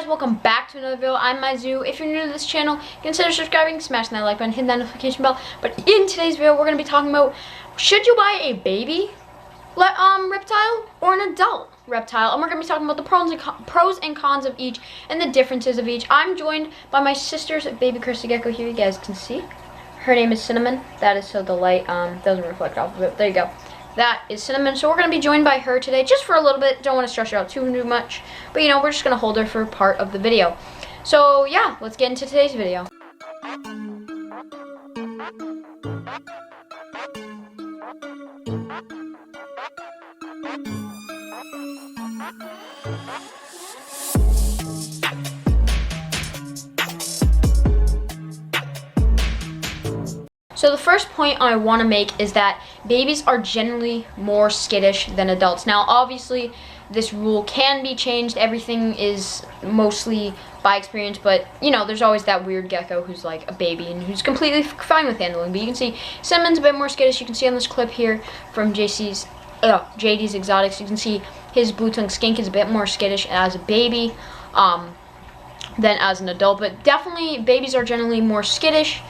guys, welcome back to another video. I'm Mizu. If you're new to this channel, consider subscribing, smashing that like button, hitting that notification bell. But in today's video, we're going to be talking about, should you buy a baby reptile or an adult reptile? And we're going to be talking about the pros and cons of each and the differences of each. I'm joined by my sister's baby Christy Gecko here. You guys can see. Her name is Cinnamon. That is so the light doesn't reflect off of it. There you go. That is Cinnamon. So we're going to be joined by her today just for a little bit. Don't want to stress her out too much. But, you know, we're just going to hold her for part of the video. So, yeah, let's get into today's video. So the first point I want to make is that babies are generally more skittish than adults. Now, obviously, this rule can be changed. Everything is mostly by experience, but, you know, there's always that weird gecko who's like a baby and who's completely fine with handling. But you can see Cinnamon's a bit more skittish. You can see on this clip here from JD's Exotics, you can see his blue-tongued skink is a bit more skittish as a baby than as an adult. But definitely, babies are generally more skittish.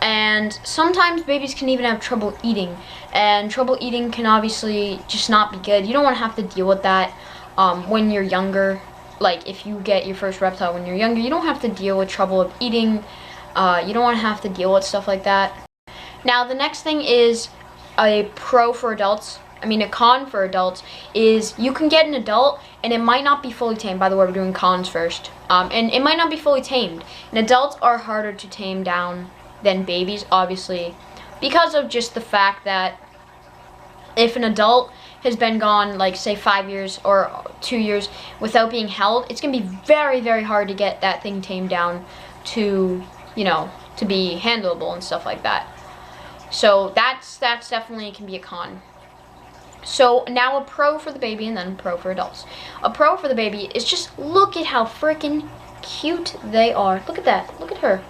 And sometimes babies can even have trouble eating, and trouble eating can obviously just not be good. You don't want to have to deal with that when you're younger. Like, if you get your first reptile when you're younger, you don't have to deal with trouble of eating. You don't want to have to deal with stuff like that. Now, the next thing is a pro for adults. I mean, a con for adults is you can get an adult and it might not be fully tamed. By the way, we're doing cons first. And it might not be fully tamed. And adults are harder to tame down than babies, obviously, because of just the fact that if an adult has been gone, like, say 5 years or 2 years without being held, it's gonna be very, very hard to get that thing tamed down to, you know, to be handleable and stuff like that. So that's definitely can be a con. So now a pro for the baby and then a pro for adults. A pro for the baby is just look at how freaking cute they are. Look at that. Look at her.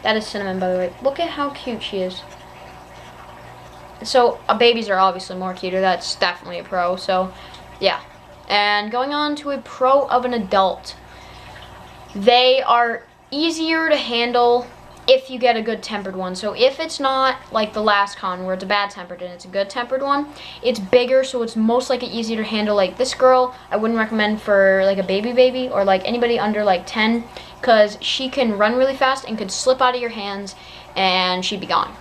That is Cinnamon, by the way. Look at how cute she is. So, babies are obviously more cuter. That's definitely a pro. So, yeah. And going on to a pro of an adult. They are easier to handle if you get a good-tempered one. So, if it's not like the last con where it's a bad-tempered and it's a good-tempered one, it's bigger, so it's most likely easier to handle. Like this girl, I wouldn't recommend for like a baby or like anybody under like 10, because she can run really fast and could slip out of your hands and she'd be gone.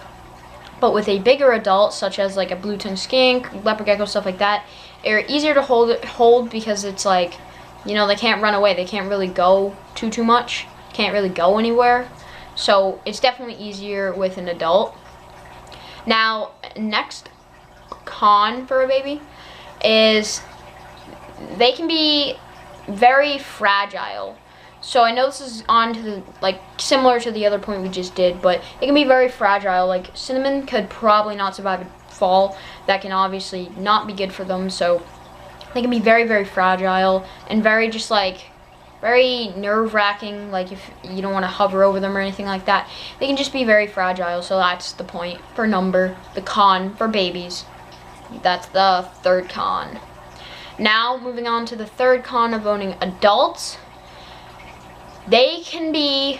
But with a bigger adult, such as like a blue-tongued skink, leopard gecko, stuff like that, they're easier to hold because it's like, you know, they can't run away. They can't really go too much. Can't really go anywhere. So it's definitely easier with an adult. Now, next con for a baby is they can be very fragile. So I know this is on to the, like, similar to the other point we just did, but it can be very fragile. Like, Cinnamon could probably not survive a fall. That can obviously not be good for them. So they can be very, very fragile and very just like very nerve-wracking. Like, if you don't want to hover over them or anything like that, they can just be very fragile. So that's the point for the con for babies. That's the third con. Now, moving on to the third con of owning adults. They can be,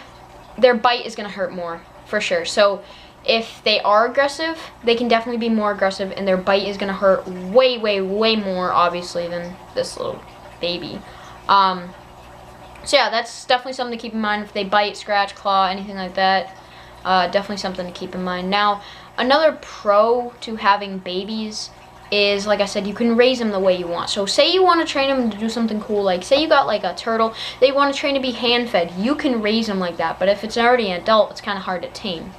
their bite is going to hurt more, for sure. So if they are aggressive, they can definitely be more aggressive, and their bite is going to hurt way, way, way more, obviously, than this little baby. So yeah, that's definitely something to keep in mind. If they bite, scratch, claw, anything like that, definitely something to keep in mind. Now, another pro to having babies is, like I said, you can raise them the way you want. So say you want to train them to do something cool, like say you got like a turtle, they want to train to be hand-fed, you can raise them like that. But if it's already an adult, it's kind of hard to tame.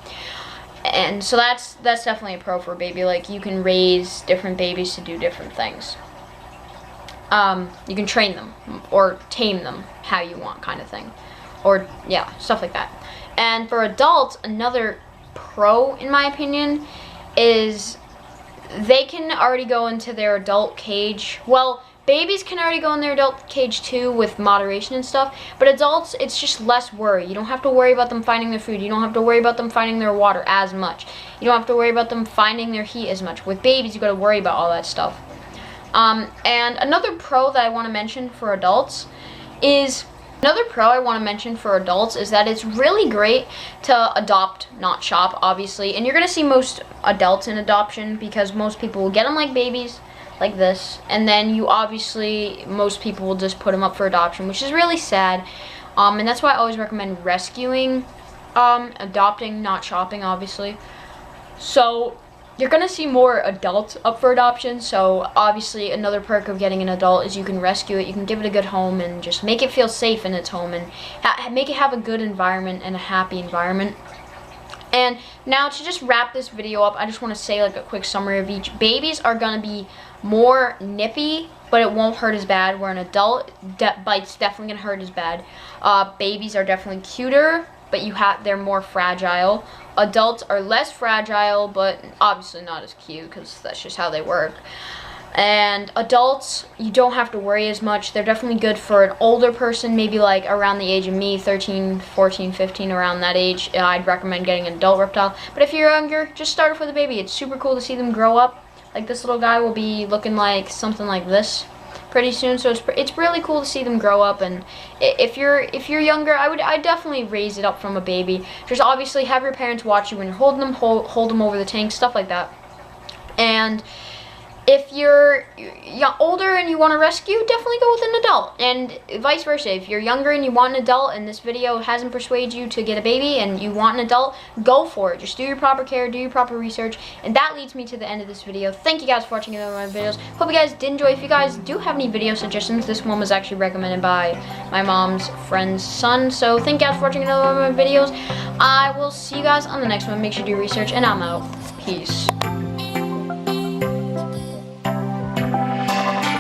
And so that's definitely a pro for a baby. Like, you can raise different babies to do different things. You can train them or tame them how you want, kind of thing. Or, yeah, stuff like that. And for adults, another pro, in my opinion, is they can already go into their adult cage. Well, babies can already go in their adult cage too with moderation and stuff. But adults, it's just less worry. You don't have to worry about them finding their food. You don't have to worry about them finding their water as much. You don't have to worry about them finding their heat as much. With babies, you got to worry about all that stuff. And another pro that I want to mention for adults is Another pro I want to mention for adults is that it's really great to adopt, not shop, obviously. And you're going to see most adults in adoption because most people will get them like babies, like this. And then most people will just put them up for adoption, which is really sad. And that's why I always recommend rescuing, adopting, not shopping, obviously. So you're going to see more adults up for adoption. So obviously another perk of getting an adult is you can rescue it, you can give it a good home and just make it feel safe in its home and make it have a good environment and a happy environment. And now to just wrap this video up, I just want to say like a quick summary of each. Babies are going to be more nippy, but it won't hurt as bad, where an adult bite's definitely going to hurt as bad. Babies are definitely cuter, but they're more fragile. Adults are less fragile, but obviously not as cute because that's just how they work. And adults, you don't have to worry as much. They're definitely good for an older person, maybe like around the age of me, 13, 14, 15, around that age. I'd recommend getting an adult reptile. But if you're younger, just start off with a baby. It's super cool to see them grow up. Like this little guy will be looking like something like this pretty soon, so it's really cool to see them grow up. And if you're younger, I'd definitely raise it up from a baby. Just obviously have your parents watch you when you're holding them, hold them over the tank, stuff like that. And if you're older and you want to rescue, definitely go with an adult, and vice versa. If you're younger and you want an adult and this video hasn't persuaded you to get a baby and you want an adult, go for it. Just do your proper care, do your proper research. And that leads me to the end of this video. Thank you guys for watching my videos. Hope you guys did enjoy. If you guys do have any video suggestions, this one was actually recommended by my mom's friend's son. So thank you guys for watching another one of my videos. I will see you guys on the next one. Make sure to do research, and I'm out. Peace.